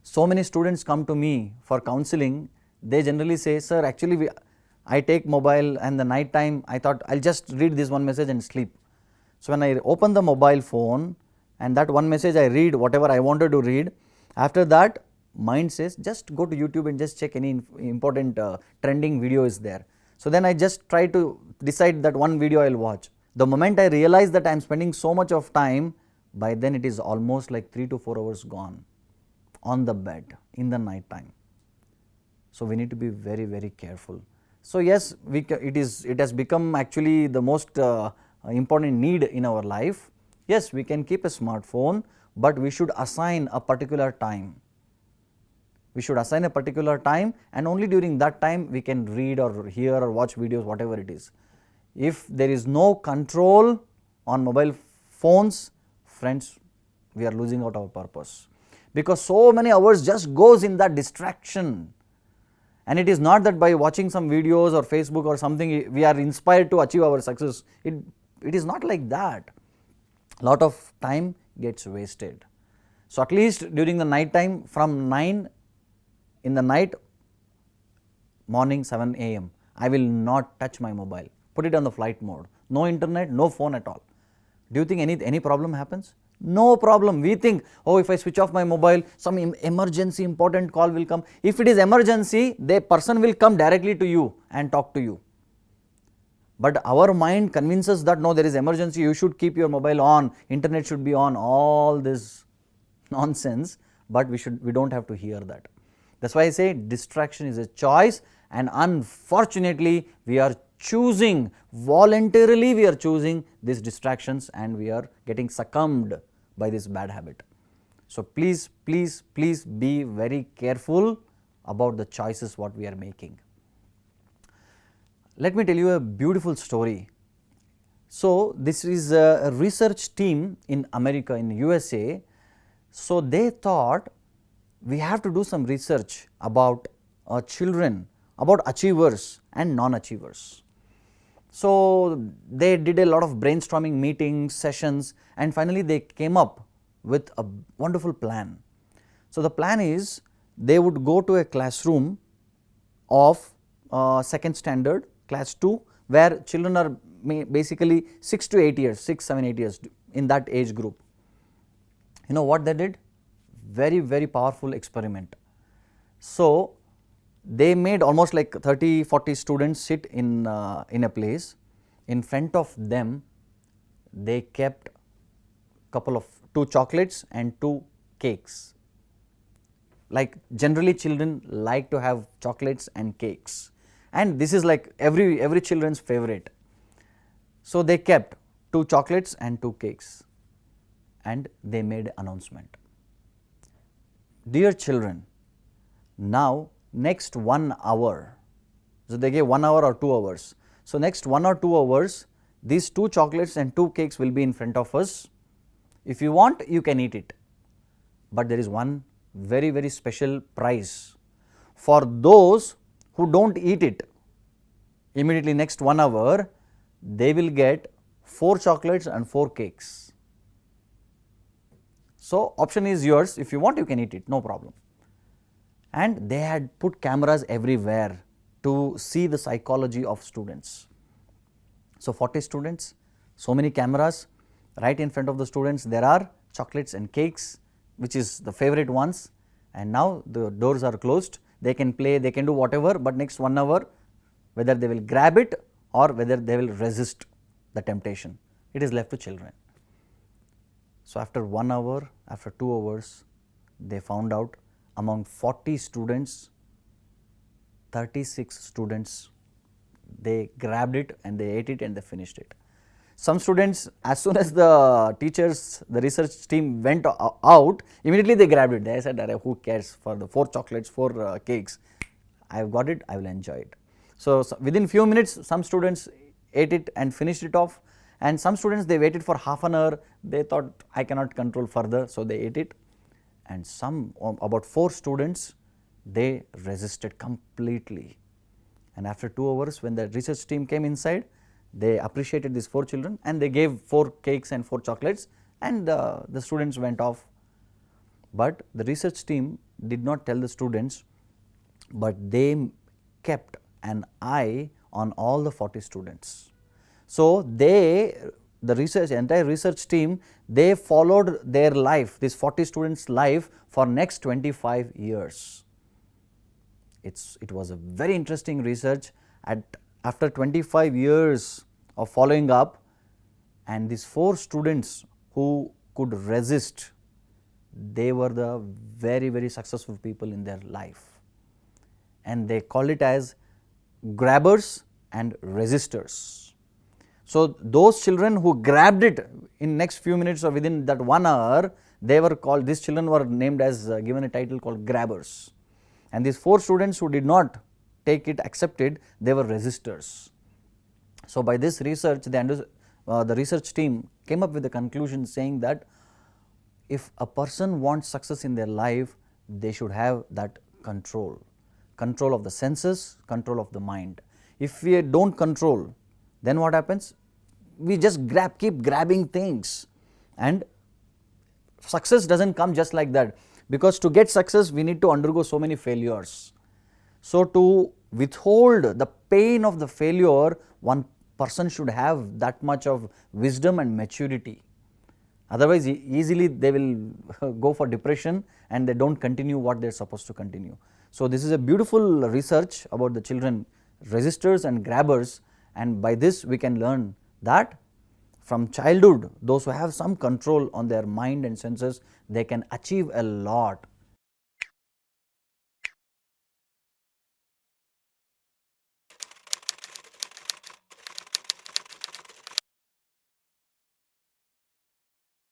So many students come to me for counseling. They generally say, sir, actually I take mobile and the night time I thought I'll just read this one message and sleep. So when I open the mobile phone and that one message I read whatever I wanted to read, after that mind says just go to YouTube and just check any important trending video is there. So then I just try to decide that one video I will watch. The moment I realize that I am spending so much of time, by then it is almost like 3 to 4 hours gone on the bed in the night time. So we need to be very, very careful. So yes, it has become actually the most important need in our life. Yes, we can keep a smartphone, but we should assign a particular time. We should assign a particular time, and only during that time we can read or hear or watch videos, whatever it is. If there is no control on mobile phones, friends, we are losing out our purpose, because so many hours just goes in that distraction. And it is not that by watching some videos or Facebook or something we are inspired to achieve our success. It is not like that. Lot of time gets wasted. So at least during the night time, from 9 in the night, morning 7 a.m. I will not touch my mobile. Put it on the flight mode. No internet, no phone at all. Do you think any problem happens? No problem. We think, oh, if I switch off my mobile, some emergency important call will come. If it is emergency, the person will come directly to you and talk to you. But our mind convinces that no, there is emergency, you should keep your mobile on, internet should be on, all this nonsense, but we don't have to hear that. That's why I say distraction is a choice, and unfortunately we are choosing, voluntarily we are choosing these distractions, and we are getting succumbed by this bad habit. So please, please, please be very careful about the choices what we are making. Let me tell you a beautiful story. So this is a research team in America, in USA. So they thought we have to do some research about children, about achievers and non-achievers. So they did a lot of brainstorming meetings, sessions, and finally they came up with a wonderful plan. So the plan is they would go to a classroom of second standard, class 2, where children are basically 6 to 8 years, 6, 7, 8 years, in that age group. You know what they did? Very, very powerful experiment. So they made almost like 30, 40 students sit in a place. In front of them, they kept couple of 2 chocolates and 2 cakes. Like generally children like to have chocolates and cakes, and this is like every children's favorite. So they kept 2 chocolates and 2 cakes, and they made an announcement. Dear children, now next 1 hour, so they gave 1 hour or 2 hours. So next 1 or 2 hours, these 2 chocolates and 2 cakes will be in front of us. If you want, you can eat it. But there is one very, very special prize. For those who don't eat it, immediately next 1 hour, they will get 4 chocolates and 4 cakes. So option is yours. If you want, you can eat it, no problem. And they had put cameras everywhere to see the psychology of students. So 40 students, so many cameras, right in front of the students there are chocolates and cakes, which is the favorite ones, and now the doors are closed. They can play, they can do whatever, but next 1 hour, whether they will grab it or whether they will resist the temptation, it is left to children. So after 1 hour, after 2 hours, they found out among 40 students, 36 students, they grabbed it and they ate it and they finished it. Some students, as soon as the teachers, the research team went out, immediately they grabbed it. They said, who cares, for the 4 chocolates, 4 cakes, I have got it, I will enjoy it. So within few minutes, some students ate it and finished it off, and some students, they waited for half an hour, they thought I cannot control further, so they ate it. And some, about 4 students, they resisted completely. And after 2 hours, when the research team came inside, they appreciated these 4 children and they gave 4 cakes and 4 chocolates, and the students went off. But the research team did not tell the students, but they kept an eye on all the 40 students. So, the entire research team, they followed their life, this 40 students' life for next 25 years. It was a very interesting research. After 25 years of following up, and these 4 students who could resist, they were the very, very successful people in their life, and they call it as grabbers and resistors. So, those children who grabbed it in next few minutes or within that 1 hour, they were called, these children were named as, given a title called grabbers, and these 4 students who did not take it, accept it, they were resistors. So, by this research, the research team came up with a conclusion saying that if a person wants success in their life, they should have that control of the senses, control of the mind. If we do not control, then what happens? We just keep grabbing things, and success does not come just like that, because to get success we need to undergo so many failures. So, to withhold the pain of the failure, one person should have that much of wisdom and maturity. Otherwise, easily they will go for depression and they do not continue what they are supposed to continue. So, this is a beautiful research about the children, resistors and grabbers, and by this we can learn that from childhood, those who have some control on their mind and senses, they can achieve a lot